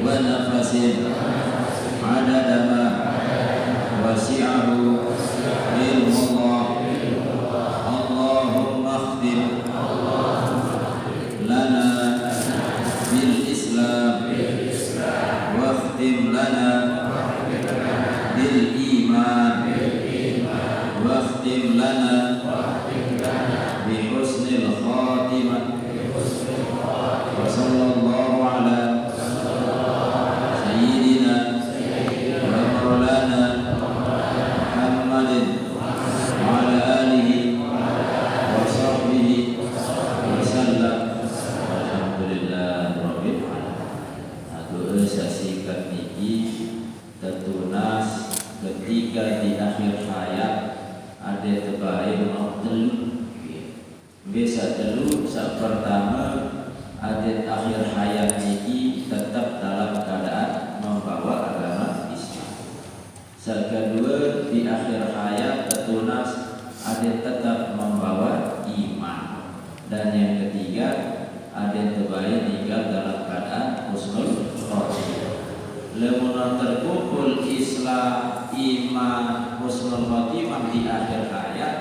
ونفس عدد ما وسعه علم الله. اللهم اختم لنا بالإسلام واختم لنا بالإيمان واختم لنا بحسن الخاتمة. وصلى الله على سيدنا ومولانا محمد وعلى آله وصحبه وسلم. Alhamdulillah Rabbil Alamin. Aduh sasikat niki tetunas ketika di akhir hayat ada tebaik mau telu bisa telu. Saat pertama ada akhir hayat niki tetap dalam keadaan membawa agama Islam. Saat kedua di akhir hayat tetunas ada tetap membawa iman. Dan yang ketiga ada tebaik tinggal dalam keadaan husnul khotimah. Lemun terkumpul Islam, iman, husnul khotimah di akhir hayat,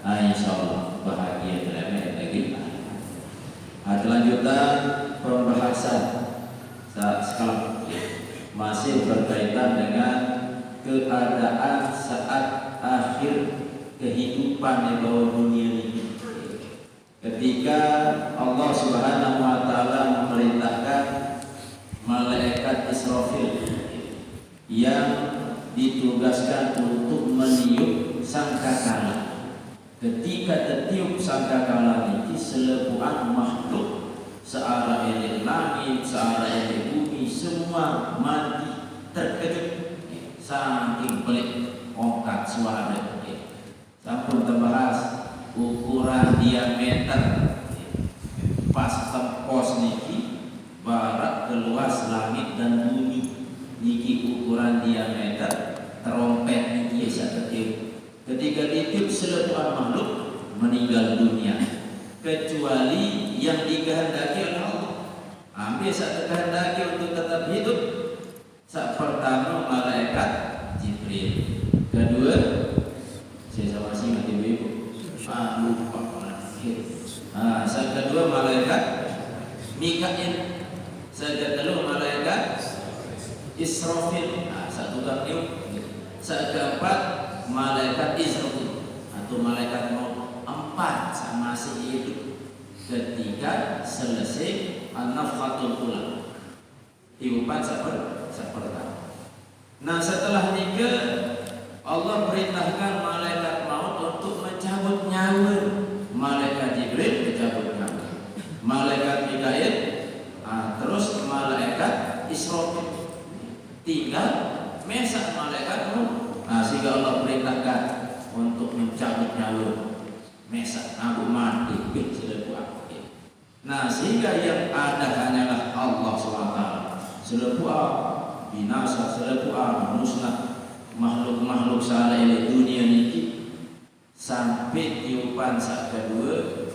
insyaallah bahagia dalam negeri. Kelanjutan pembahasan sekarang masih berkaitan dengan keadaan saat akhir kehidupan di bawah dunia ini. Ketika Allah Subhanahu wa taala memerintahkan malaikat Israfil yang ditugaskan untuk meniup sangkakala. Ketika tertiup sangkakala ini selebuhan makhluk searah elit langit, searah elit bumi semua mati terkejut saking pelik ongkat suara. Sampun terbahas ukuran diameter pas tempos niki barat keluas langit dan bumi niki ukuran diameter terompet niki bisa tertiup. Ketika ditiup seletuan makhluk meninggal dunia kecuali yang dikehendaki oleh Allah. Ambil saat kehendaki untuk tetap hidup. Saat pertama malaikat Jibril, kedua saya sama si mati ibu lupa saat kedua malaikat Mikail, saat kedua malaikat Israfil, satu kali. Saat keempat malaikat Israfil atau malaikat maut, empat sama masih hidup. Ketika selesai an-nafkhatul ula, tiupan seperti. Nah setelah nikah Allah perintahkan malaikat maut untuk mencabut nyawa. Malaikat Jibril mencabut nyawa, malaikat Mikail, terus malaikat Israfil tinggal mesak malaikat maut. Sehingga Allah perintahkan untuk mencabut nyawa mesak aku mati sudah buat. Nah sehingga yang ada hanyalah Allah SWT. Selebuah binasa, selebuah musnah makhluk-makhluk salah di dunia ini sampai tiupan saat kedua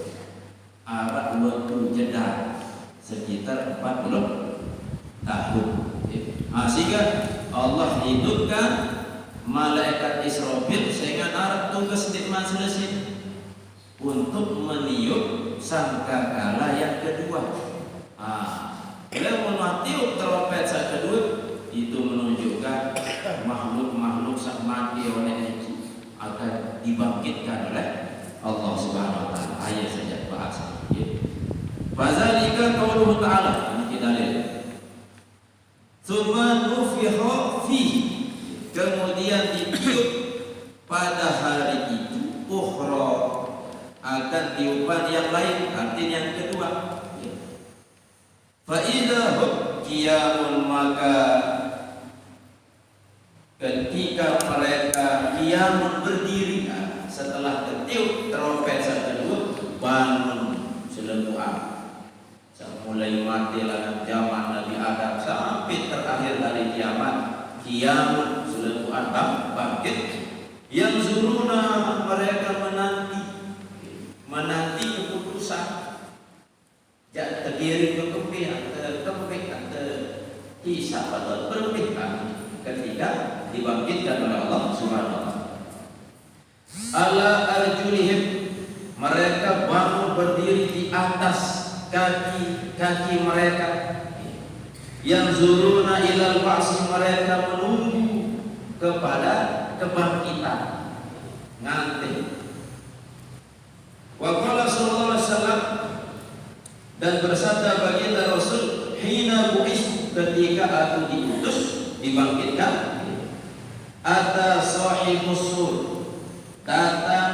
arah waktu jeda sekitar 40 tahun. Sehingga Allah hidupkan malaikat Israfil sehingga arah tugas nikmat selesai untuk meniup sangkakala yang kedua. Bila meniup trompet saat kedua itu menunjukkan makhluk-makhluk sang mati oleh itu akan dibangkitkan oleh Allah Subhanahu wa taala. Ayat saja bahasa. Fazalika qauluhu ta'ala, ini kita lihat. Tsumma nufikha fihi, kemudian ditiup pada hari itu ukhra, akan tiupan yang lain, artinya yang kedua. Fa idza hum qiyamun, maka ketika mereka qiyamun berdiri, setelah tertiup trompet saat kedua bangun selebuhan. Mulai mati dalam zaman Nabi Adam sampai terakhir hari kiamat, qiyamun selebuhan bangkit. Yang zuruna, mereka menanti keputusan. Jangan terdiri ke kempi atau hisab atau berlebih ketika dibangkitkan oleh Allah Subhanahu wa taala. Ala arjulihim, mereka bangun berdiri di atas kaki-kaki mereka. Yang zuruna ilal ba'si, mereka menunggu kepada kebangkitan, ngantri. Wa qala sallallahu alaihi wasallam, dan bersabda baginda Rasul, hina bu'is, ketika aku diutus dibangkitkan, ata sahibus sur, datang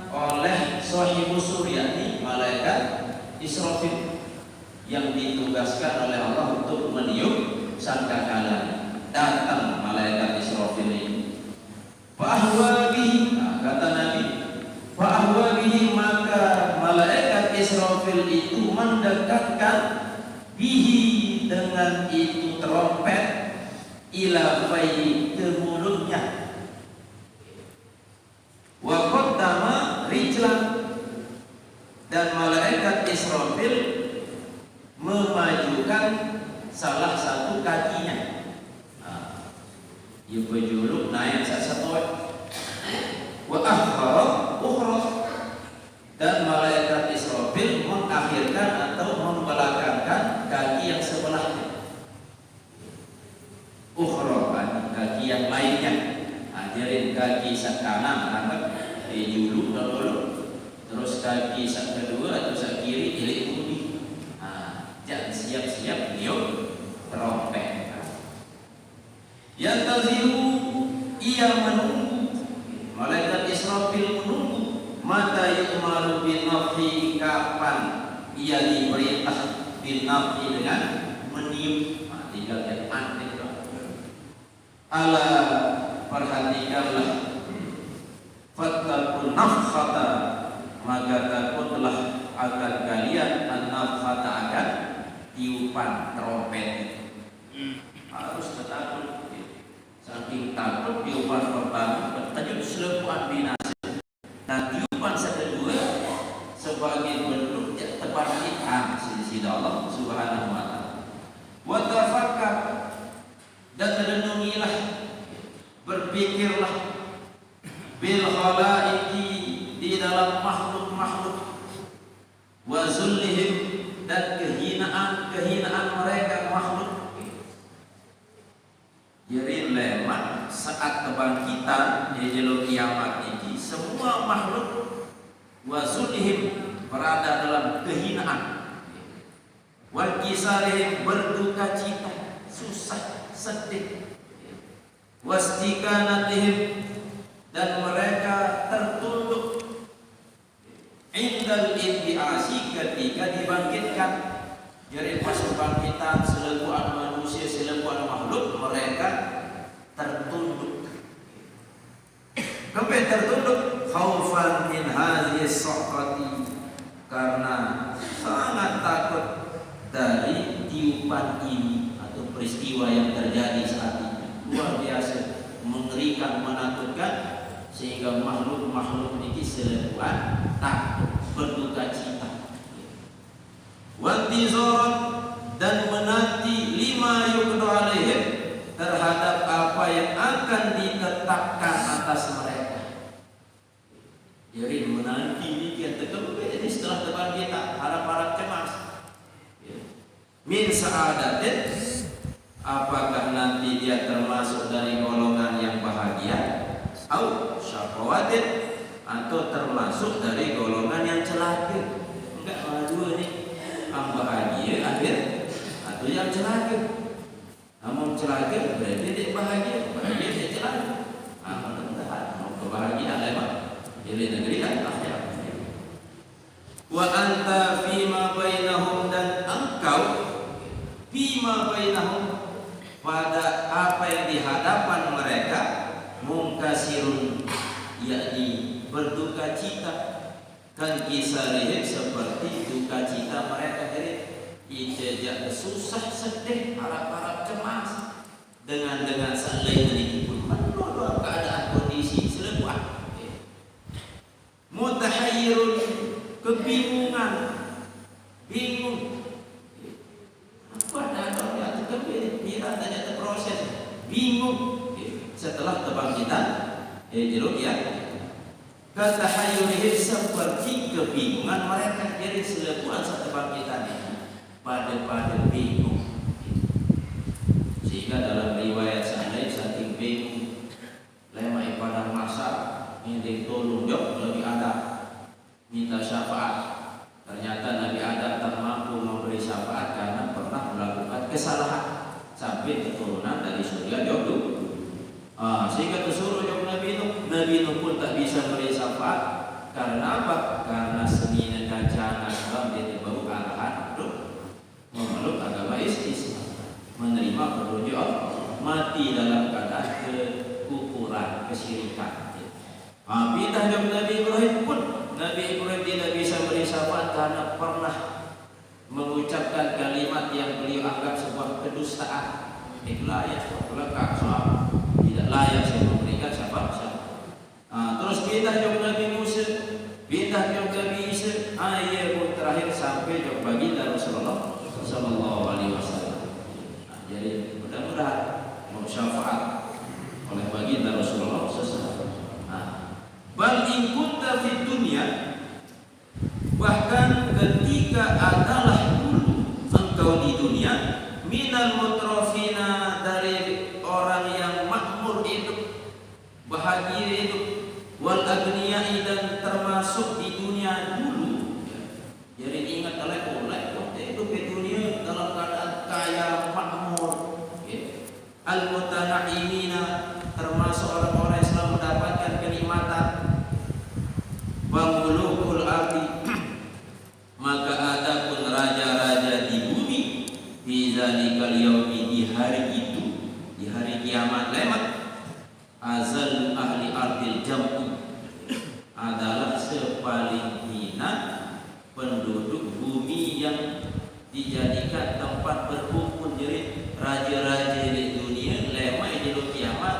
oleh sahibus sur, yakni malaikat Israfil yang ditugaskan oleh Allah untuk meniup sangkakala. Datang malaikat Israfil ini. Fa'ahwa bihi, kata Nabi, fa'ahwa bihi, maka malaikat Israfil itu mendekatkan bihi, dengan itu trompet, ila fayhi, ke mulutnya. Wa qaddama rijlan, dan malaikat Israfil memajukan salah satu kakinya. Ia berjuluk naik satu. Wa akhara ukhra, dan malaikat Israfil mengakhirkan atau membelakangkan kaki yang sebelahnya. Ukhra, kaki yang lainnya. Jadi kaki sak kanan angkat dijuluk dulu, terus kaki sak kedua atau sak kiri ilik bumi. Jangan siap-siap niup trompet. Yang taziru, ia menunggu, malaikat Israfil menunggu, mata yu'maru bin nafhi, kapan ia diperintah bin nafhi, dengan meniup. Tinggal yang aneh. Ala, perhatikanlah, fattaqun nafkhata, maka takutlah akan kalian an-nafkhata, akan tiupan trompet. Harus takut. Saking takut tiupan pertama bertajuk selepuan binasa. Nah, tiupan kedua sebagai bentuk kebangkitan sisi Allah Subhanahu wa taala. Wa tafakkar, dan renungilah, berpikirlah, bil khalaiqi, di dalam makhluk-makhluk, wa zullihim, dan kehinaan mereka makhluk. Jadi lewat saat kebangkitan di jalur kiamat ini, semua makhluk wa zullihim, berada dalam kehinaan, wa kisarihim, berduka cita, susah, sedih, wastikanatihim, dan mereka tertunduk, indal intiasi, ketika dibangkitkan. Jadi pas kebangkitan selepuan manusia, selepuan makhluk, mereka tertunduk. Kenapa tertunduk? Khaufan min hadhihi as-saqati, karena sangat takut dari tiupan ini atau peristiwa yang terjadi saat ini. Luar biasa, mengerikan, menakutkan, sehingga makhluk-makhluk ini selepuan takut, berduka cita. Wantizoran, dan menanti lima yuqda alaihim, terhadap apa yang akan ditetapkan atas mereka. Jadi menanti ini kita kembali, jadi setelah kebangkitan harap-harap cemas. Min sa'adatin, apakah nanti dia termasuk dari golongan yang bahagia, au syaqawatin, atau termasuk dari golongan yang celaka. Enggak, dua nih, yang bahagia akhir atau yang celaka. Namun celaka berarti dia bahagia, bahagia dia celaka. Mudah-mudahan mau kebahagiaan lewat jadi negeri akhirat. Wa anta fima bainahum, dan engkau fima bainahum, pada apa yang di hadapan mereka, mungkasirun, yakni berduka cita, kan kisarihim, seperti duka cita mereka. Jadi ijazah susah, sedih, harap-harap cemas, dengan selain ini pun menolak keadaan kondisi selepuan. Mutahayyirun, kebingungan, bingung. Apa ada orang yang terkebir? kebangkitan tanya terproses bingung setelah kebangkitan jeruk ya kata hayurihim seperti kebingungan mereka. Jadi selebuan saat kebangkitan ini pada bingung, sehingga dalam riwayat lain saking bingung lema ibadah masa ini tolong jawab Nabi Adam minta syafaat. Ternyata Nabi Adam tak mampu memberi syafaat karena pernah melakukan kesalahan sampai keturunan dari surga jauh. Sehingga disuruh jawab Nabi Nuh pun tak bisa memberi syafaat. Karena apa? Karena seni kancana dalam dia baru arahan untuk memeluk agama Islam, menerima petunjuk Allah, mati dalam keadaan kekufuran, kesyirikan. Pindah jawab Nabi Ibrahim pun. Nabi Ibrahim tidak bisa beri syafaat karena pernah mengucapkan kalimat yang beliau anggap sebuah kedustaan. Itulah ya, tidak layak saya memberikan syafaat. Terus pindah jawab Nabi Musa, pindah jawab Nabi Isa, ayat pun terakhir sampai jawab baginda Rasulullah Sallallahu Alaihi Wasallam. Jadi mudah-mudahan mau syafaat oleh baginda Rasulullah Sallallahu. Bal in kunta fid dunya, bahkan ketika adalah dulu engkau di dunia, minal mutrafina, dari orang yang makmur hidup, bahagia hidup, wal aghniyai, dan termasuk di dunia dulu. Jadi ingat oleh waktu hidup di dunia dalam keadaan kaya makmur, al mutana'imina, termasuk orang-orang yang selalu mendapatkan kenikmatan. Bangulukul ardi, maka ada pun raja-raja di bumi di zalikal yaumi, di hari itu, di hari kiamat lemat, azal ahli ardil jam'i, adalah sepaling hina penduduk bumi yang dijadikan tempat berkumpul. Jadi raja-raja di dunia lemat di kiamat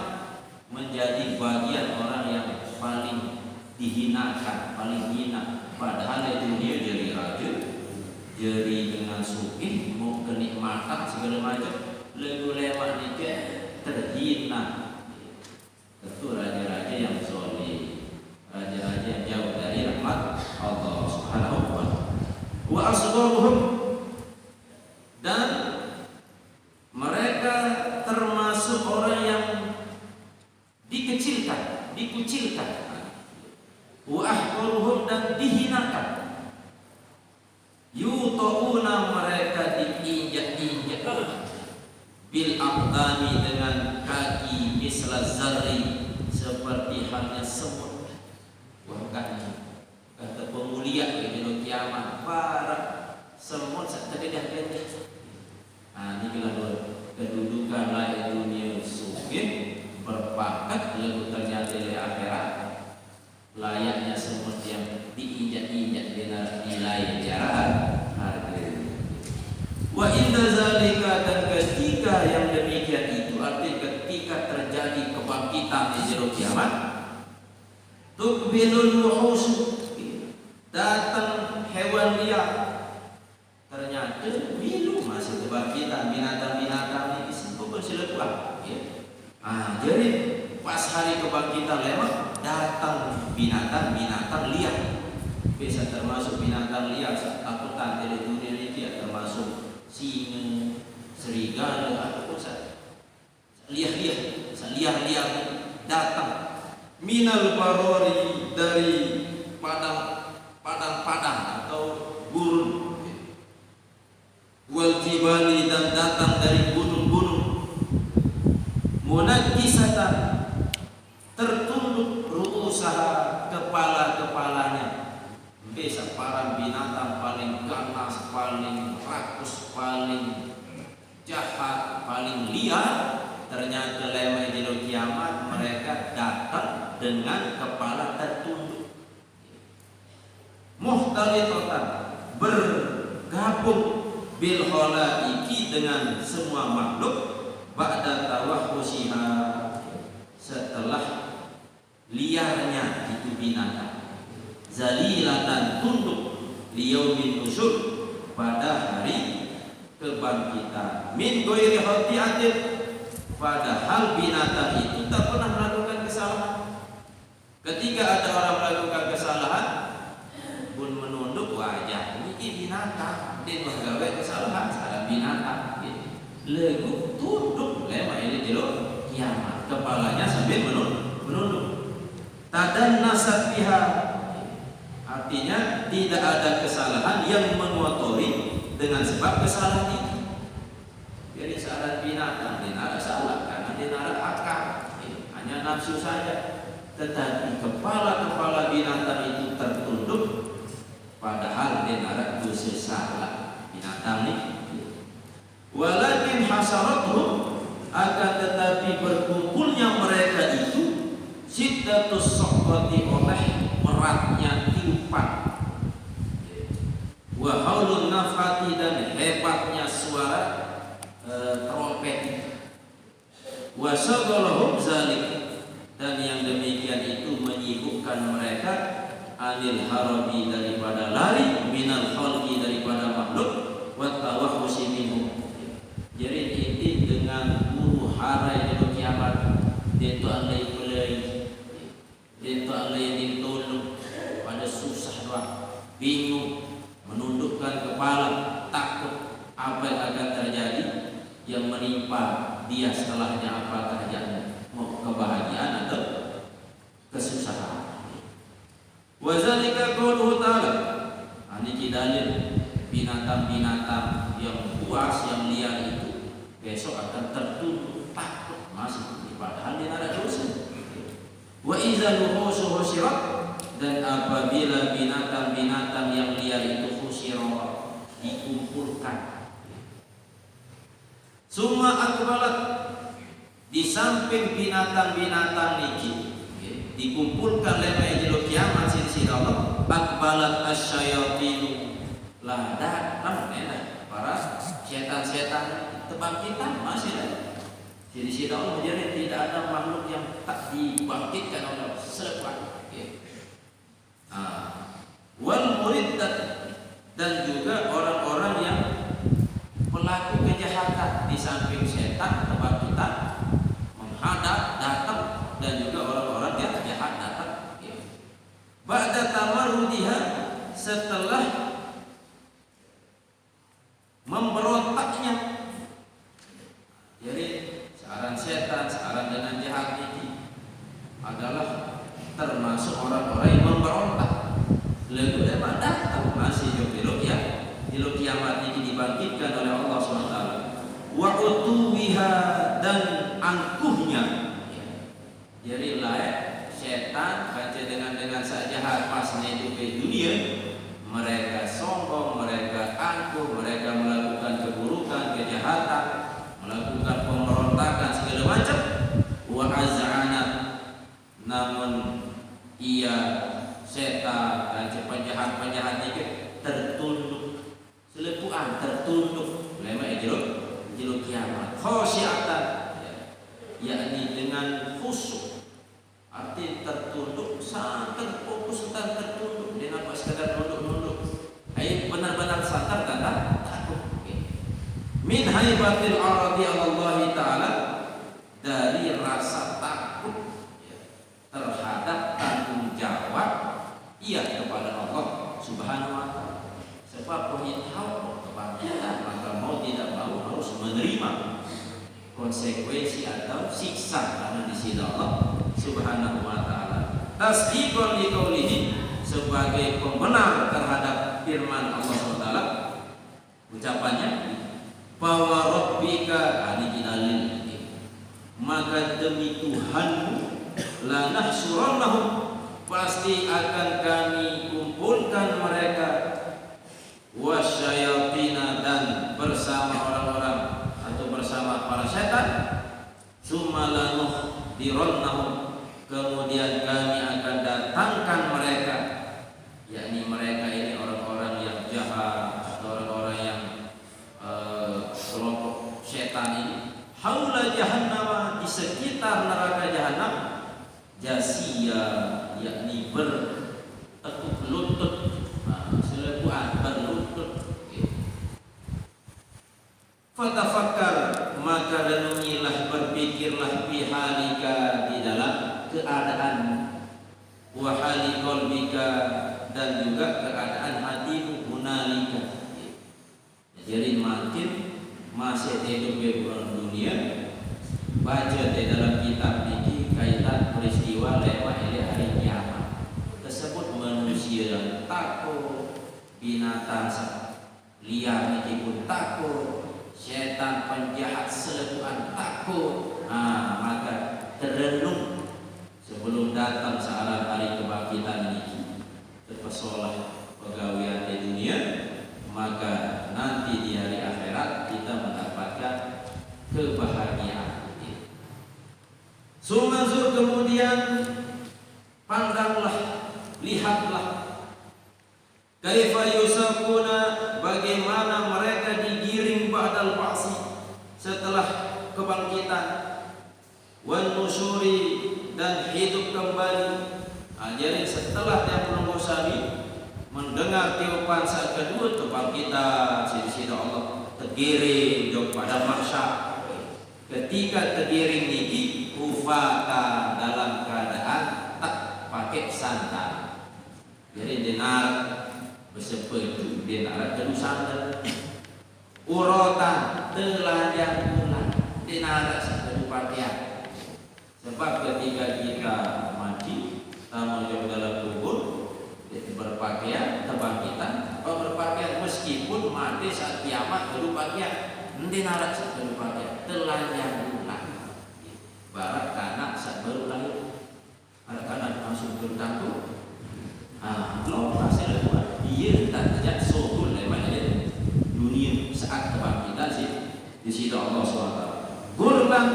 menjadi bagian orang yang paling dihinakan, paling hina. Padahal di dunia jadi raja, jadi dengan sugih, mau kenikmatan segala macam, lagu lewat nikah terhina. Tentu raja-raja yang soleh, raja-raja yang jauh dari rahmat Allah Subhanahu wa Ta'ala. Wa asgharuhum, dan mereka termasuk orang yang dikecilkan, dikucilkan. Wa ahqaruhum, dan dihinakan. Yuta'una, mereka diinjak-injak bil aqdami, dengan kaki, misla zarri, seperti halnya semut. Bahkan kata pemulia di kiamat, para semut terdedah-dedah. Ini adalah kedudukan lain dunia sugih berpangkat, lalu ternyata di akhirat layaknya semut yang diinjak-injak di lain jarak harga. Wa inda zalika, dan ketika yang demikian itu, artinya ketika terjadi kebangkitan di jero kiamat, tuqbilul wuhus, datang hewan liar. Ternyata milu masih kebangkitan, binatang-binatang ini bukan silaturahmi. Jadi pas hari kebangkitan lewat, datang binatang-binatang liar. Bisa termasuk binatang liar takutan dari dunia ini, termasuk singa, serigala, ataupun liar-liar datang. Minal barori, dari padang-padang atau gurun. Wal jibali, dan datang dari gunung-gunung. Munakisatan, tertunduk, ru'usaha, kepala-kepalanya. Bisa para binatang paling ganas, paling rakus, paling jahat, paling liar. Ternyata lewat di kiamat mereka datang dengan kepala tertunduk. Muhtalifatan, bergabung, bil khalaiki, dengan semua makhluk, ba'da tawahhusiha, setelah liarnya itu binatang. Zalilatan, tunduk, liyaumin nusyur, pada hari kebangkitan. Min ghairi khati'atin, padahal binatang itu tak pernah melakukan kesalahan. Ketika ada orang melakukan kesalahan pun menunduk wajah, ini binatang dia menggawe kesalahan, salah binatang legu tunduk lema ini jelo kiamat, kepalanya sambil menunduk. Tadan nasat biha, artinya tidak ada kesalahan yang mengotori dengan sebab kesalahan itu. Jadi salah binatang dia ada salah karena dia ada akal, hanya nafsu saja. Tetapi kepala binatang itu tertunduk, padahal dia ada dosa salah binatang ini. Walakin hasaratuhum, akan tetapi berkumpulnya mereka itu siddatus sohbati, oleh beratnya tiupan, wa haulun nafati, dan hebatnya suara trompet, wa sagalahum zalik, dan yang demikian itu menyibukkan mereka anil harabi, daripada lari, minal khalqi, daripada makhluk, wa tawahhusi minhum. Jadi ini dengan guru harai di kiamat, dia tu alai pelai, dia tu alai ditolong, pada susah doang, bingung, menundukkan kepala, takut apa yang akan terjadi, yang menimpa dia setelahnya apa terjadi, mau kebahagiaan atau kesusahan. Wa zalika qauluhu ta'ala, ini dalil binatang-binatang yang buas, yang liar itu besok akan tertunduk takut masih, padahal dia ada dosa. Wa iza nuhusu husirat, dan apabila binatang-binatang yang liar itu husirat, dikumpulkan. Summa akbalat, di samping binatang-binatang niki dikumpulkan lema jelo kiamat sisi Allah, akbalat asyayatinu, lah datang para setan-setan kebangkitan masih ada. Jadi sisi Allah menjadi tidak ada makhluk yang tak dibangkitkan oleh selepas. Wal muriddat, dan juga orang-orang yang pelaku kejahatan, di samping setan kebangkitan menghadap datang, dan juga orang-orang yang jahat datang. Ba'da tamarrudiha, setelah memberontaknya. Jadi sekarang setan, sekarang dengan jahat ini adalah termasuk orang-orang yang memberontak. Lalu memang datang masih di kiamat ini dibangkitkan oleh Allah SWT. Wa utuwiha, dan angkuhnya. Jadi layak setan baca dengan sejahat pasnya hidup di dunia, mereka sombong, mereka angkuh, mereka melakukan keburukan, kejahatan, melakukan pemberontakan segala macam. Wa az'anat, namun ia setan dan penjahat-penjahat itu tertunduk, selepuan tertunduk, lema jilo kiamat. Khosyiatan, yakni dengan khusyuk, arti tertunduk sangat fokus dan tertunduk, dia nampak sekadar nunduk. Benar-benar sadar dan takut. Min haibatil aradi Allah Ta'ala, dari rasa takut terhadap tanggung jawab ia kepada Allah Subhanahu wa Ta'ala. Sebab tahu kebangkitan, maka mau tidak mau harus menerima konsekuensi atau siksa karena di sisi Allah Subhanahu wa Ta'ala. Tasdiqan li qaulihi, sebagai pembenar terhadap firman Allah SWT, ucapannya bahwa rabbika, ini dalil, maka demi Tuhanmu, la nahsurannahum, pasti akan kami kumpulkan mereka, wasyayatina, dan bersama orang-orang atau bersama para setan, summa lanuhdirannahum, kemudian kami akan datangkan mereka, yakni mereka ini orang-orang yang jahat atau orang-orang yang kelompok setan ini, haula jahannam, di sekitar neraka jahanam, jasiya, yakni bertekuk lutut, selepuan berlutut. Fatafakkar, maka renungilah, berpikirlah fi halika, di dalam keadaan, wa hali qalbika, dan juga keadaan hatimu, hunalika. Jadi makin masih hidup di dunia, baca di dalam kitab ini kaitan peristiwa lewat hari kiamat. Tersebut manusia takut, binatang liar ini pun takut, setan penjahat selebuhan takut. Maka terenung sebelum datang saat hari kebangkitan ini, terpesolah pegawaian di dunia, maka nanti di hari akhirat kita mendapatkan kebahagiaan. Sumazur, kemudian pandanglah, lihatlah, kaifa yusabuna, bagaimana mereka digiring ba'dal ba'si, setelah kebangkitan, wan nusyuri, dan hidup kembali. Jadi setelah yang Musawi mendengar tiupan saat kedua kebangkitan, sisi Allah tergiring pada mahsyar. Ketika tergiring ini ufata, dalam keadaan tak pakai sandal. Jadi dinar bersepatu, dinar kedua sandal. Urotan telanjang bulan, dinar satu pakaian. Sebab ketika kita mati, tamu jauh dalam kubur, berpakaian kebangkitan, atau berpakaian meskipun mati saat kiamat baru pakaian, nanti narak saat baru pakaian, telanjang bulan. Barat kanak saat baru lahir, anak-anak langsung bertangguh. Belum hasil buat dia tak terjadi sokul lewat dunia saat kebangkitan sih di sisi Allah SWT. Gurban,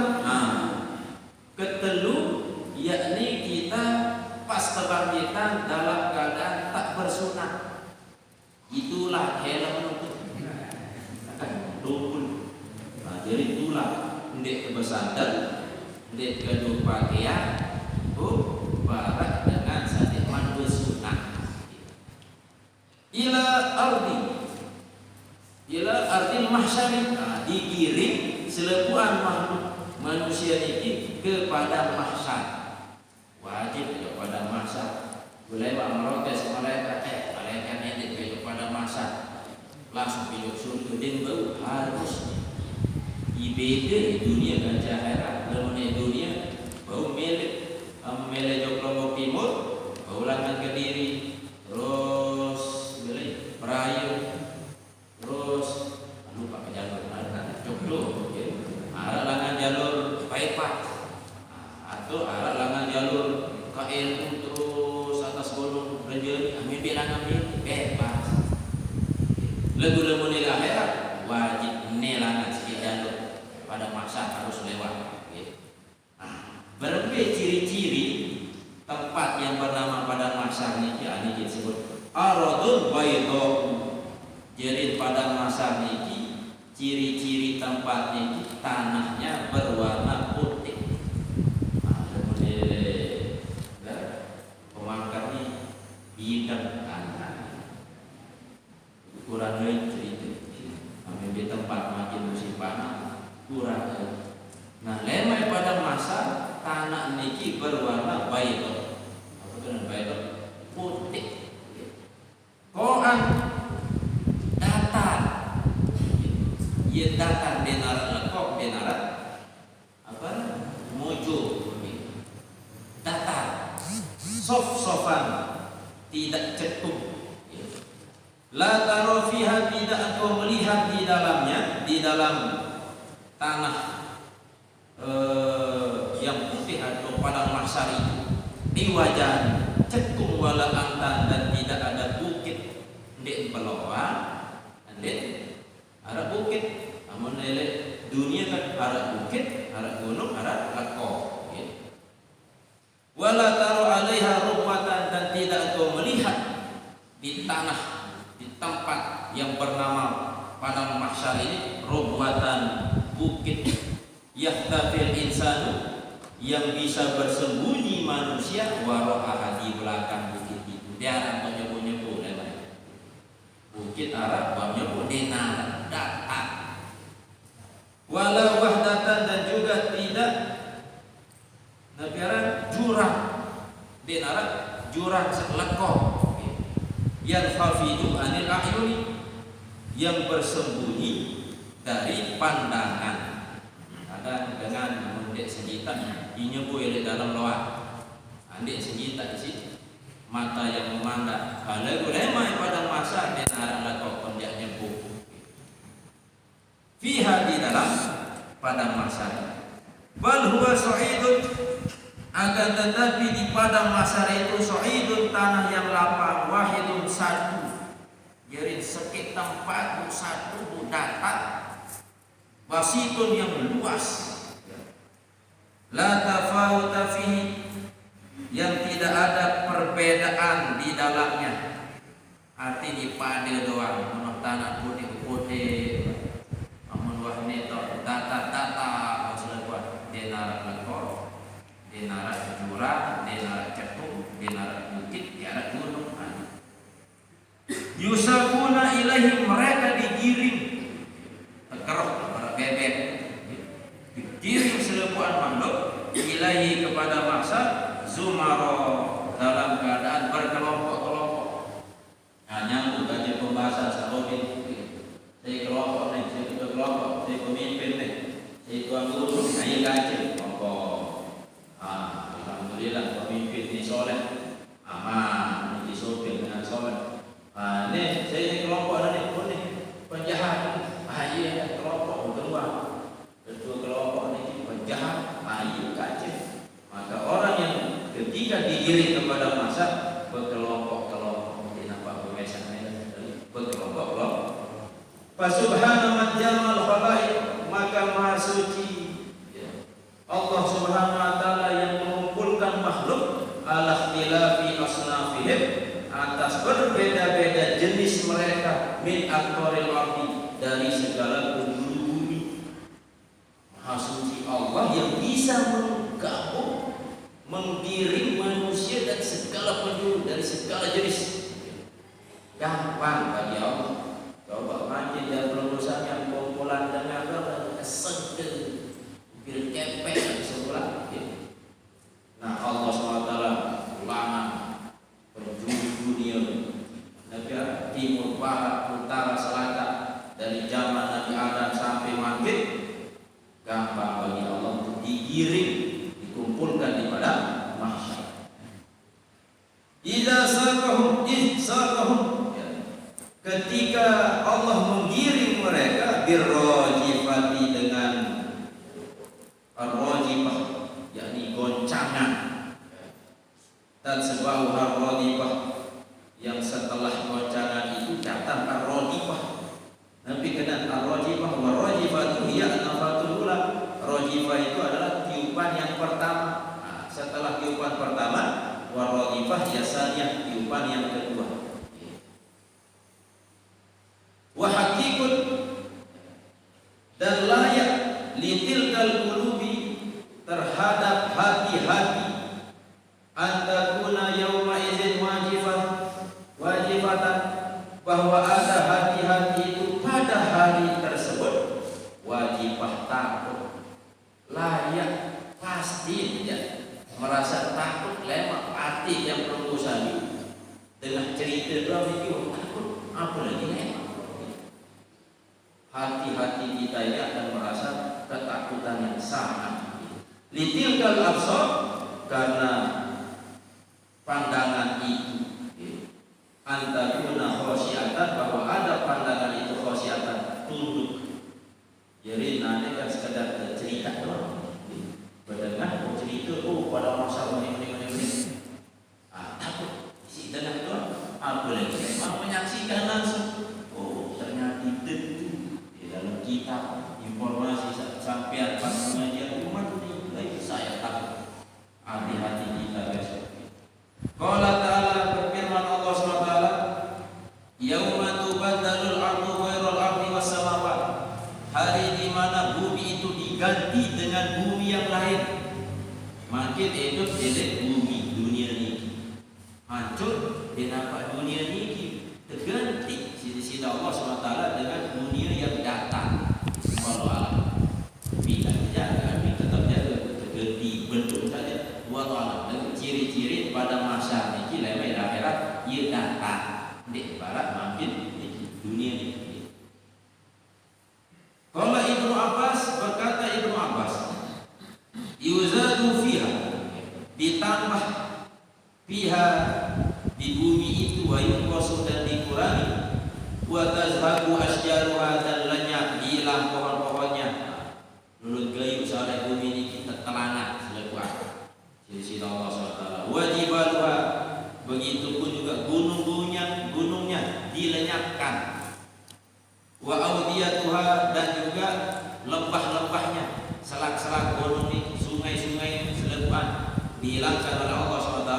ketelu, yakni kita pas kebangkitan dalam keadaan tak bersunat. Itulah helm dukun. Jadi itulah ndek bersandar, ndek kedua pakaian, barat dengan sadiman bersunat. Ila ardi mahsyari, digiring selebuhan makhluk manusia ini kepada mahsyar. Wajib kepada mahsyar. Boleh merotes malaikat, malaikat ini kepada mahsyar. Langsung pilih surga dan bau harus ibede dunia dan akhirat. Dalam dunia bau milik jok Lombok Timur, bau Langan Kediri, terus beli Perayu, terus lupa ke jalur mana, Joglo, arah Langan jalur Paipat, atau arah Langan jalur KL, terus atas gunung Renjeri, ambil bebas. Lagu-lagu di akhirat wajib nelangan sikit jalur pada masa harus lewat. Berbagai ciri-ciri tempat yang bernama pada masa ini, ini disebut aradul baydha. Jadi pada masa ini ciri-ciri tempat ini tanahnya berwarna putih. Pemangkatnya bidang tanah. Kurang cerita. Ambil tempat makin musim panas kurang. Nah, lemai pada masa tanah niki berwarna baydha. Apa itu baydha? Putih. Koan datar. Ia datar denarat lekok denarat apa? Mojo. Datar. Sof-sofan, tidak cetung. La taro fiha, tidak engkau melihat di dalamnya, di dalam tanah yang putih atau padang mahsyar itu, iwajan, cekung wala antan, dan tidak ada bukit. Ndek peloa, ndek ada bukit. Namun nilai dunia kan ada bukit, ada gunung, ada lekok. Wala taro alaiha rubwatan, dan tidak engkau melihat di tanah, di tempat yang bernama padang mahsyar ini rubwatan, bukit. Yahtafil insanu, yang bisa bersembunyi manusia, waro'aha, di belakang bukit itu. Dia akan menyebut-nyebut lewat bukit Arab, menyebut dinar, datar. Walau wahdatan, lekoh yang khafidu anil a'yuni, yang bersembunyi dari pandangan. Ada dengan mendek senjata inyebu di dalam loa, andek senjata di situ, mata yang memandang. Kalau lemah pada masa dengar lekoh konjak nyebu fiha di dalam padang mahsyar. Bal huwa su'idun, akan tetapi di padang mahsyar itu su'idun, tanah yang lapang, wahidun, satu. Jadi sekit tempat satu datar, basitun yang luas, la tafawuta fihi, yang tidak ada perbedaan di dalamnya. Arti di pade doang, menurut tanah putih-putih, data denarat lekor, denarat jurang, denarat cetung, denarat bukit, denarat gunung. Yusabuna ilahi, mereka digiring tekerok para bebek, digiring serbuan makhluk ilahi kepada mahsyar, zumaro, dalam keadaan berkelompok-kelompok. Nyambung kajian pembahasan Sahodin. Saya kelompok nih, saya ketua kelompok, saya pemimpin nih, saya tuan guru, saya kajian kelompok. Alhamdulillah pemimpin ini soleh, aman, ini sopir dengan soleh. Nih saya kelompok nih, penjahat. Iya kelompok kedua, ketua kelompok ini penjahat. Iya kajian. Maka orang yang ketika digiring kepada masa berkelompok-kelompok, ini nampak pemesannya berkelompok-kelompok. Fasubhana man jamal khalaiq, maka maha suci Allah subhanahu wa ta'ala yang mengumpulkan makhluk ala ikhtilafi asnafihim, atas berbeda-beda jenis mereka, min aqtaril ardi, dari segala penjuru bumi. Maha suci Allah yang bisa menggabung, menggiring manusia dan segala penjuru, dari segala jenis. Gampang bagi Allah. Coba manjin dan perusahaan yang kumpulan dengan berapa sedeng, berkepek sebelah. Nah Allah SWT ulangan penjuru dunia, negara timur, barat, utara, selatan, dari zaman Nabi Adam sampai maghrib, gampang bagi Allah untuk digiring, dikumpulkan di padang mahsyar. Idza saqahum ketika Allah menggiring mereka birrajifati, dengan ar-rajifah, yakni goncangan, dan sebab ar-rajifah yang setelah goncangan itu datang ar-rajifah. Nabi kena ar-rajifah, war-rajifatu hiya an-nafatul ula. Rajifah itu adalah tiupan yang pertama. Setelah tiupan pertama, war-rajifah biasanya tiupan yang kedua. Wa haqiqun, dan layak litilkal qulubi, terhadap hati-hati, antakuna yauma idzin wajifatan, bahwa ada hati-hati itu pada hari tersebut wajibah, takut, layak, pasti ya, merasa takut, lemah hati yang berusaha dengan cerita itu takut, apalagi lemah. Hati-hati kita ini akan merasa ketakutan yang sangat. Litilkal absar, karena pandangan itu, antakuna khosyiatan, bahwa ada pandangan itu khosyiatan, tunduk. Jadi nanti kan sekedar cerita doang, mendengar cerita, pada masa ini takut, isi dengar doang, apalagi mau menyaksikan langsung, ternyata itu dalam kitab informasi sampai pas pengajian umat ini, saya takut. Hati-hati kita besok. Qala ta'ala, berfirman Allah SWT, yauma tubaddalul ardu ghairal ardi was samawat, hari di mana bumi itu diganti dengan bumi yang lain. Makin hidup jadi bumi dunia ini hancur, kenapa dunia ini terganti sisi Allah SWT dengan dunia yang datang. Kalau tidak dijaga, tetap jaga, terganti bentuk saja. Wallah, dengan ciri-ciri pada masa ini lemah dia datang di barat mampir di dunia ini. Qala Ibnu Abbas, berkata Ibnu Abbas, yuzadu fiha, ditambah fiha di bumi itu, wa yunqasu dan dikurangi, wa tazhabu asjaruha dan lenyap hilang pohon-pohonnya. Lulut gayu soalnya bumi ini kita telangat selepas sisi Allah SWT. Wajibaluha, begitu pun juga gunungnya dilenyapkan. Wa audiyatuha, dan juga lembah-lembahnya, selak-selak gunung ini, sungai-sungai selepas dihilangkan oleh Allah SWT.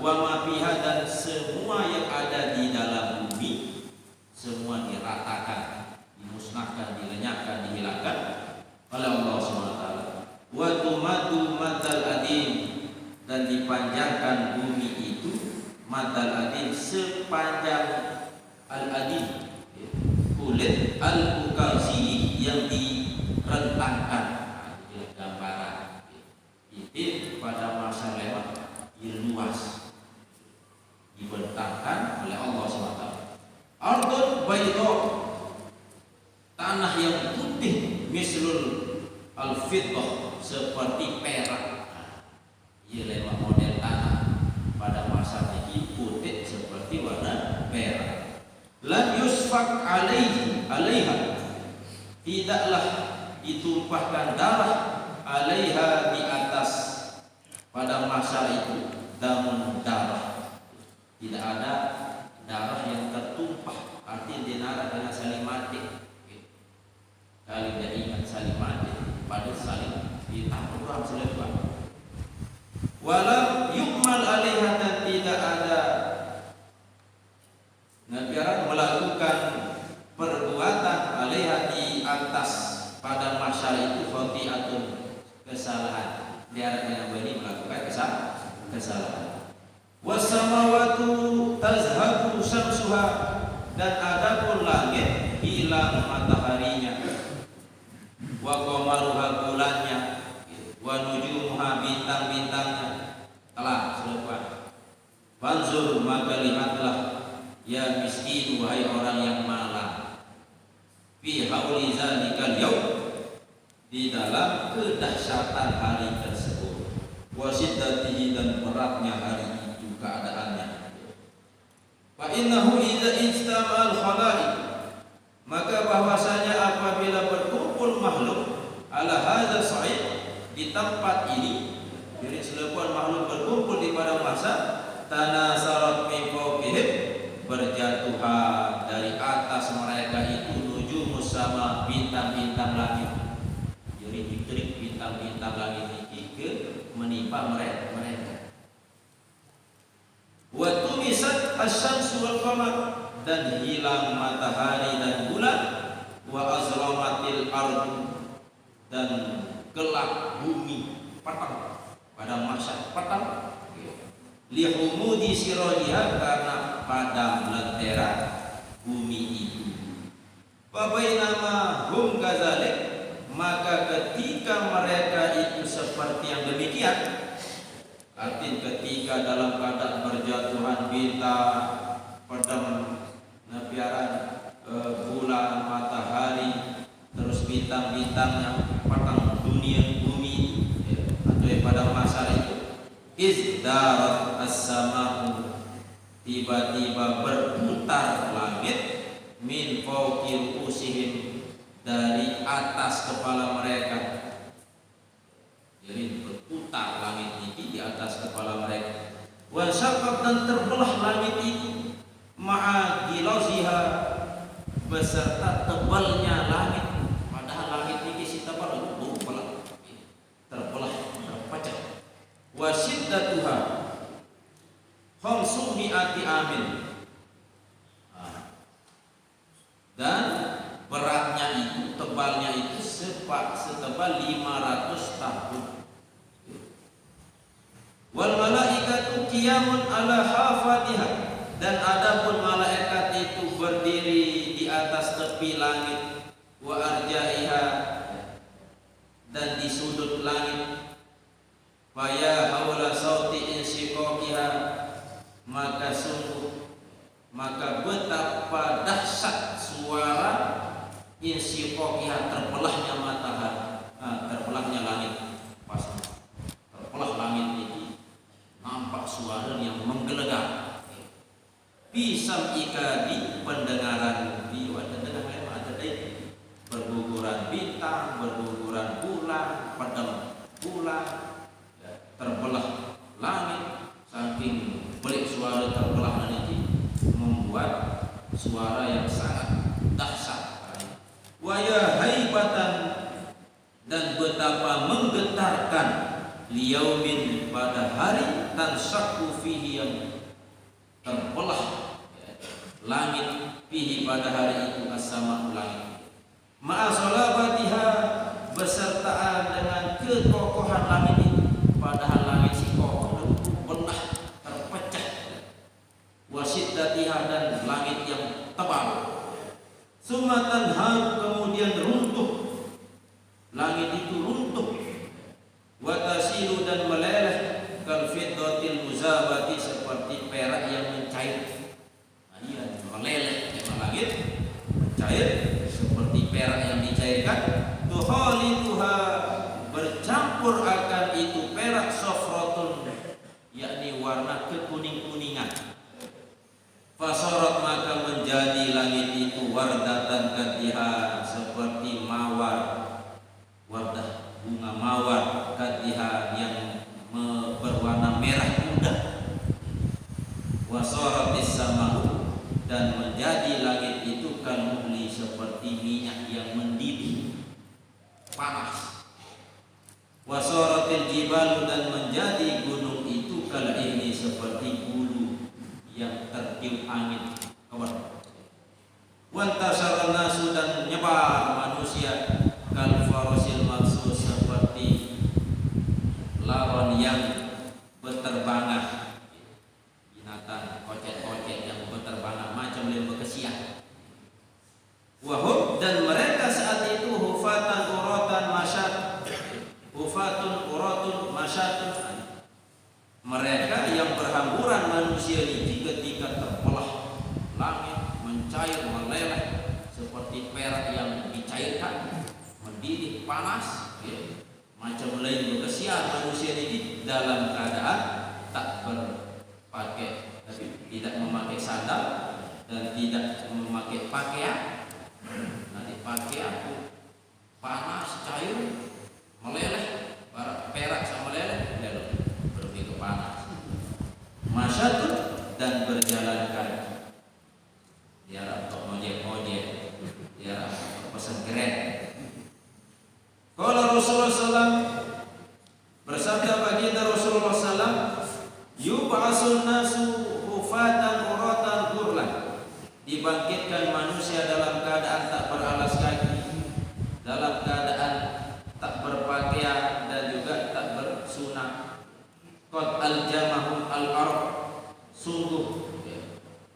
Wa ma fiha, dan semua yang ada di dalam bumi semua diratakan, dimusnahkan, dilenyapkan, dihilangkan oleh Allah SWT. Wa tumadu matal adim, dan dipanjangkan bumi itu matal adim, sepanjang al-adim, kulit al-ukazi yang direntangkan. Gambaran itu pada masa lewat luas dibentangkan oleh Allah SWT. Ardun baydo, tanah yang putih, mislul al-fiddah, seperti perak. Ia lewat model tanah pada masa ini putih seperti warna perak. Lam yusfak alaiha, tidaklah ditumpahkan darah alaiha, di atas pada masa itu, damun darah. Tidak ada darah yang tertumpah, artinya dinara dengan saling mati. Kali dia ingat saling mati, pada saling ditangkap dalam selepas. Walau yukmal alaiha, dan tidak ada negara melakukan perbuatan alaiha, di atas pada masa itu, khotiatun, kesalahan. Dia yang beri melakukan kesalahan. Wasamawatu tazhabu syamsuha, dan adapun langit hilang mataharinya. Wa qamaruha, bulannya. Wa nujumuha, bintang-bintangnya telah selesai. Fanzur, maka lihatlah ya miskin, wahai orang yang malang, fi hauli zalikal yaum, di dalam kedahsyatan hari tersebut, wa siddatihi, dan beratnya hari itu keadaannya. Fa innahu idza ijtama'al khalaiq, maka bahwasanya apabila berkumpul makhluk ala hadzal sa'id, di tempat ini, jadi selepas makhluk berkumpul di pada masa, tanasarat min fawqihim, berjatuhan dari atas mereka itu, nujumus sama, bintang-bintang langit. Jadi diterik bintang-bintang langit ini ke menimpa mereka. Wa tumisat asy-syamsu wal qamar, dan hilang matahari dan bulan. Wa azramatil ardu, dan gelap bumi, petang pada masa petang. Lihumudi sirodiha, karena padam lentera bumi itu. Fabainama hum kadzalik, maka ketika mereka itu seperti yang demikian, artinya ketika dalam keadaan berjatuhan bintang, padam nabiaran bulan, matahari, terus bintang-bintangnya, petang dunia bumi, atau pada masa itu, izdarat as-sama'u, tiba-tiba berputar langit, min fawqi ru'usihim, dari atas kepala mereka. Jadi berputar langit ini di atas kepala mereka. Wa syaqqat, dan terbelah langit itu, ma'a gilaziha, beserta tebalnya langit. Padahal langit ini si tebal itu terbelah, terpecah. Wa shiddatuha khamsumi'ati amin, dan beratnya itu, tebalnya itu setebal 500 tahun. Wal malaikatu qiyamun ala hafatiha, dan adapun malaikat itu berdiri di atas tepi langit. Wa arjaiha, dan di sudut langit. Faya haula sauti insiqaqiha, maka sungguh mengedarkan liyaumin pada hari tansyaqqu fihi yang terbelah langit fihi pada hari itu as-sama'u langit ma'a salabatiha besertaan dengan kekokohan langit itu padahal langit si kokoh belah terpecah wasiddatiha dan langit yang tebal sumatan har kemudian runtuh langit itu runtuh watasilu dan meleleh kal fiddatil muzabati seperti perak yang mencair. Nah, iya meleleh langit mencair seperti perak yang dicairkan tuhalituha bercampur akan itu perak sofrotun yakni warna kekuning-kuningan fasorot maka menjadi langit itu wardatan katiha seperti mawar wardah bunga mawar katiha yang berwarna merah muda wasorotis sama'u dan menjadi langit itu kalmuhli seperti minyak yang mendidih panas wasorotil jibalu dan menjadi gunung itu kalihni seperti bulu yang tertiup angin kawan wantasar nasu dan nyebar manusia kal farasil maksus seperti lawan yang berterbangan binatang kocek-kocek yang berterbangan macam lembah kesiang wahum dan mereka saat itu hufatan uratan masyat hufatun uratun masyatun mereka yang berhamburan manusia ini ketika terbelah langit mencair meleleh seperti perak yang dicairkan mendidih panas macam lain kesian manusia ini dalam keadaan tak berpakai tidak memakai sandal dan tidak memakai pakaian nanti pakaian panas cair meleleh perak sama meleleh begitu panas masyatun dan berjalan kaki ya untuk ojek ya pesan keren. Kalau Rasulullah SAW bersabda baginda Rasulullah SAW yub'asun nasu hufatan uratan gurlan dibangkitkan manusia dalam keadaan tak beralas kaki dalam keadaan tak berpakaian dan juga tak bersunat qad aljamahum al-arq sungguh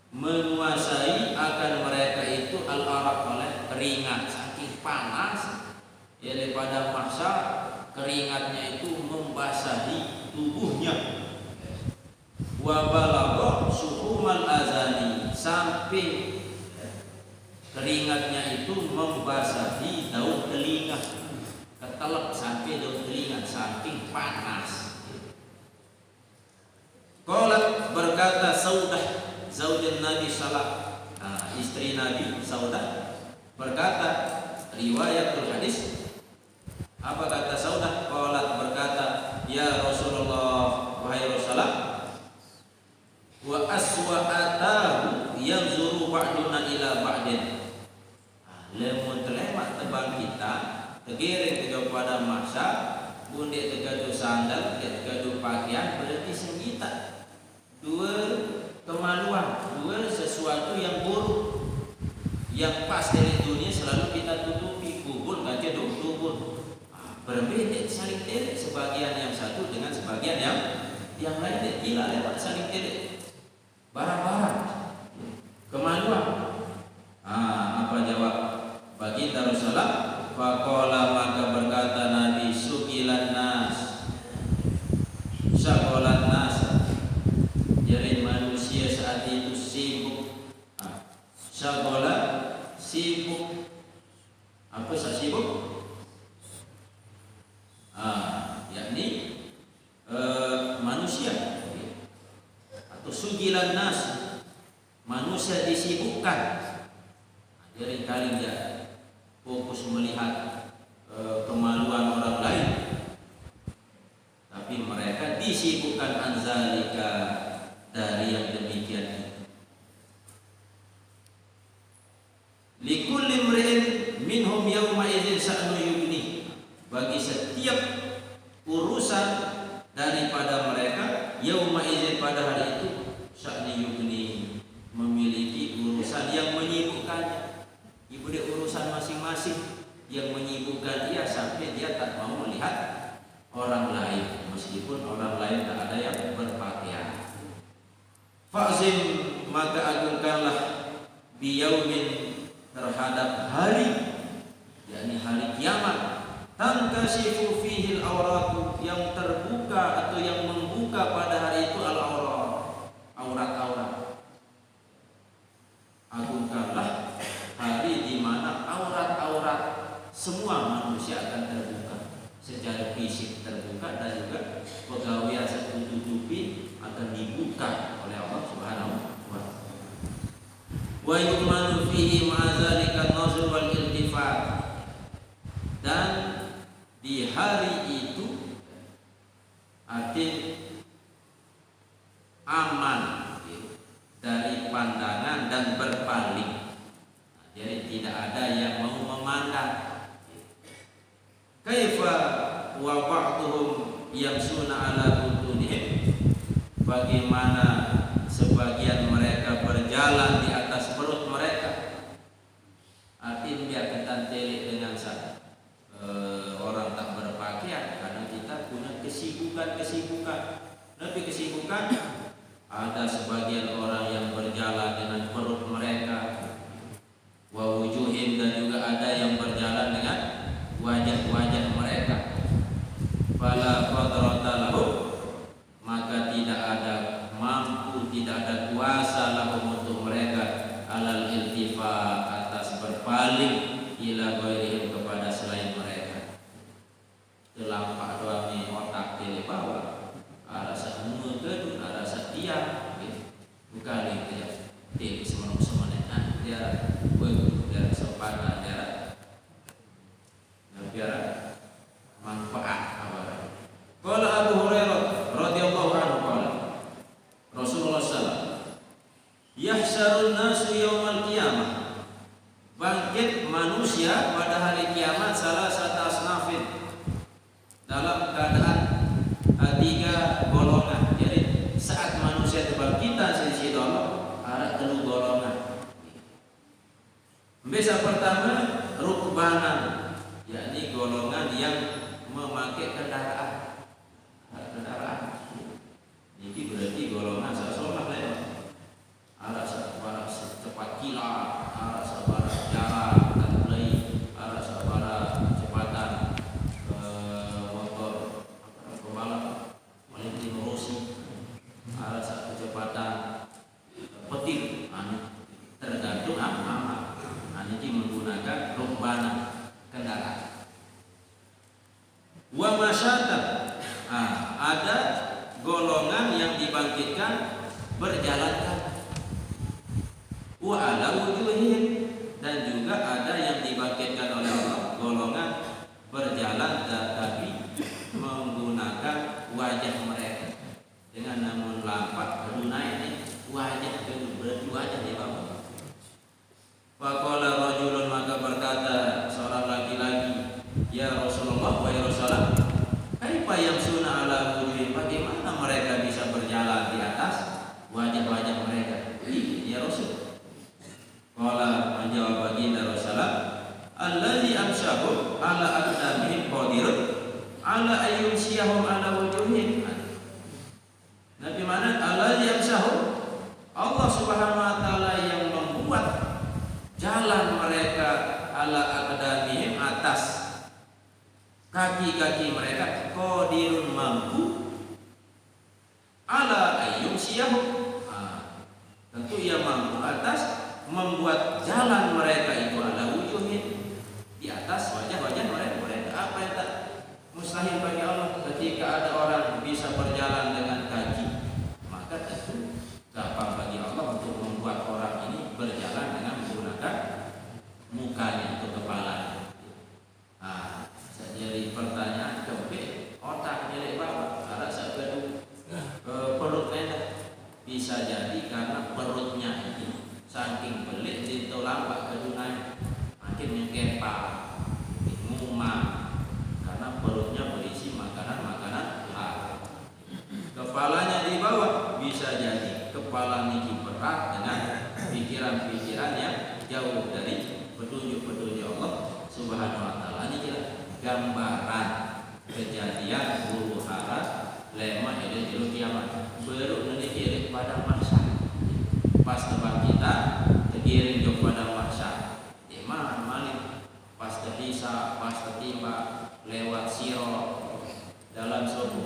menguasai akan mereka itu al-arq oleh keringat saking panas ya daripada masa keringatnya itu membasahi tubuhnya wa balagha suhumal azani sampai keringatnya itu membasahi daun telinga ketelap sampai daun telinga saking panas. Qalat berkata Saudah zaujun Nabi istri Nabi Saudah berkata riwayatul hadis apa kata Saudah qalat berkata ya Rasulullah wahai Rasulullah wa aswa'atahu yanzuru ba'duna ila ba'din lemun telemak tebang kita tegiring kepada masa bundik tegadu sandal tegadu pakaian berarti senggita dua kemaluan dua sesuatu yang buruk yang pas dari dunia selalu kita tutupi kubur kaca dubur berbeda saling terek sebagian yang satu dengan sebagian yang lain gila lewat saling terek barang-barang kemaluan apa jawab baginda Rasulullah faqala maka berkata Nabi sukilan nas syagolan nas jadi manusia saat itu sibuk syagola sibuk apa sibuk yakni manusia atau sugilan nas manusia disibukkan jadi kali dia fokus melihat kemaluan orang lain tapi mereka disibukkan anzalika dari yang demikian itu likulli imri'in minhum yawma idzin sa'nu yubni bagi setiap urusan daripada mereka yauma idzin pada hari itu sya'ni yugni memiliki urusan yang menyibukkannya. Ibu dia urusan masing-masing yang menyibukkan dia sampai dia tak mau melihat orang lain meskipun orang lain tak ada yang berpakaian. Fa'zim maka agungkanlah biyaumin terhadap hari yakni hari kiamat tankashifu fihi al-awratu yang terbuka atau yang membuka pada hari itu al-awrat aurat-aurat. Agungkanlah hari di mana aurat-aurat semua manusia akan terbuka secara fisik terbuka dan juga pegawai tutupi akan dibuka oleh Allah Subhanahu wa taala. Wa yu'manu fihi ma'azalika an-nazr wal iltifat dan di hari itu arti aman dari pandangan dan berpaling. Jadi tidak ada yang mau memandang. Kaifa wa ba'dhum yamsuna ala butunihim, bagaimana sebagian mereka berjalan di atas perut mereka. Artinya biar kita telik dengan orang tak berpakaian karena kita punya kesibukan. Tapi kesibukan ada sebagian orang yang berjalan dengan perut mereka, wa wujuhim dan juga ada yang berjalan dengan wajah-wajah mereka. Fala qadrata lahum maka tidak ada mampu, tidak ada kuasa lahum untuk mereka alal iltifat atas berpaling ila ghairihim kepada selain mereka. Telampak doang ni otak tele bawah arah semua gedung arah setiap bukan dia tele semenuk-semenuk dia dia sopan dia biar manfaat apa. Qala Abu Hurairah radhiyallahu anhu qala Rasulullah sallallahu yahsyarun nasu yaumal qiyamah, bangkit manusia pada hari kiamat salah satu asnafin dalam keadaan tiga golongan. Jadi saat manusia dibangkitkan sisi Allah ada tiga golongan. Bisa pertama rukbanan, yakni golongan yang memakai kendaraan. Ini berarti golongan seolah lewat arah sabara secepat kilat, arah sabara jarak dan mulai arah sabara kecepatan motor pembalap Valentino Rossi, arah kecepatan petir, tergantung apa. Ini menggunakan rukbanan kendaraan. Wa masyatan, ada golongan yang dibangkitkan berjalan kaki. Wa ala wujuhihim, dan juga ada yang dibangkitkan oleh Allah golongan berjalan tapi menggunakan wajah mereka dengan namun lampak dunai ini wajah berarti wajah di bawah. Faqala rajulun maka berkata seorang laki-laki, ya Rasulullah wa ya Rasulullah, kaifa yamsuna ala wujuhihim, bagaimana mereka bisa berjalan di atas wajah-wajah mereka? Ya Rasul. Qala menjawab baginda Rasulullah, allazi amsyahu ala aqdamihim qadirun ala ayyumsiyahum ala wujuhihim. Nabi mana allazi amsyahu, Allah Subhanahu wa taala yang membuat jalan mereka ala aqdamihim atas kaki-kaki mereka, qadirun mampu ala ayyumsiyahum, tentu ia mampu atas membuat jalan mereka itu ala wujuhnya di atas wajah-wajah mereka. Apa yang tak mustahil bagi Allah? Ketika ada orang bisa berjalan dengan kaki, maka tentu gampang bagi Allah untuk membuat orang ini berjalan dengan menggunakan mukanya atau kepalanya. Jadi pertanyaan kembali otak milik bawah ada satu perutnya bisa jadi karena perutnya ini saking belit itu lampak ke dunia makin mengkepal ngumam karena perutnya berisi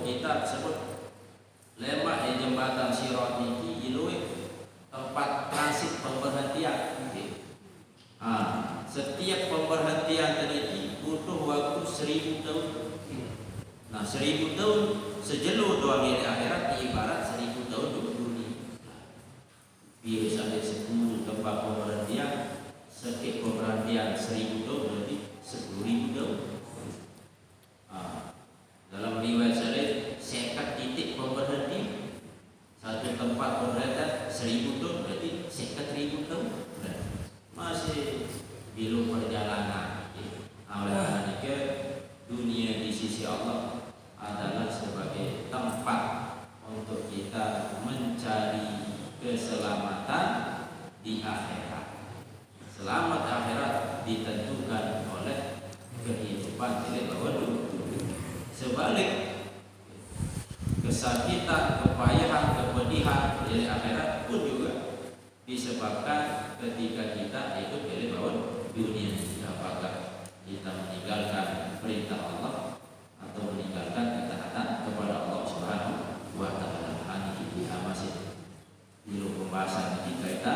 kita sebut lemak di jembatan Sirat ini iluwe tempat transit pemberhentian. Setiap pemberhentian tadi butuh waktu 1000 tahun. Nah 1000 tahun sejelo doang di akhirat ibarat 1000 tahun di dunia. Biasa ada 10 tempat pemberhentian, setiap pemberhentian 1000 tahun berarti 10.000 tahun. Dalam riwayat syarif sekat titik pemberhentian, satu tempat pemberhentian 1000 tahun berarti sekat 1000 tahun. Masih belum perjalanan. Oleh karena itu dunia di sisi Allah adalah sebagai tempat untuk kita mencari keselamatan di akhirat. Selamat akhirat ditentukan oleh kehidupan di bawah dunia. Sebalik, kesakitan, kepayahan, kepedihan di akhirat pun juga disebabkan ketika kita hidup di bawah dunia. Apakah kita meninggalkan perintah Allah atau meninggalkan ketaatan kepada Allah Subhanahu wa Ta'ala. Ini masih belum pembahasan kita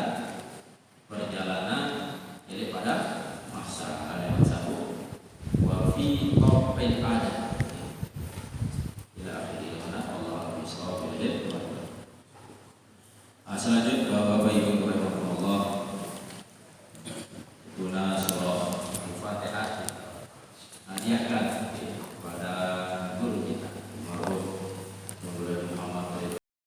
perjalanan daripada masa kalimat sabu wa fi qawfil ada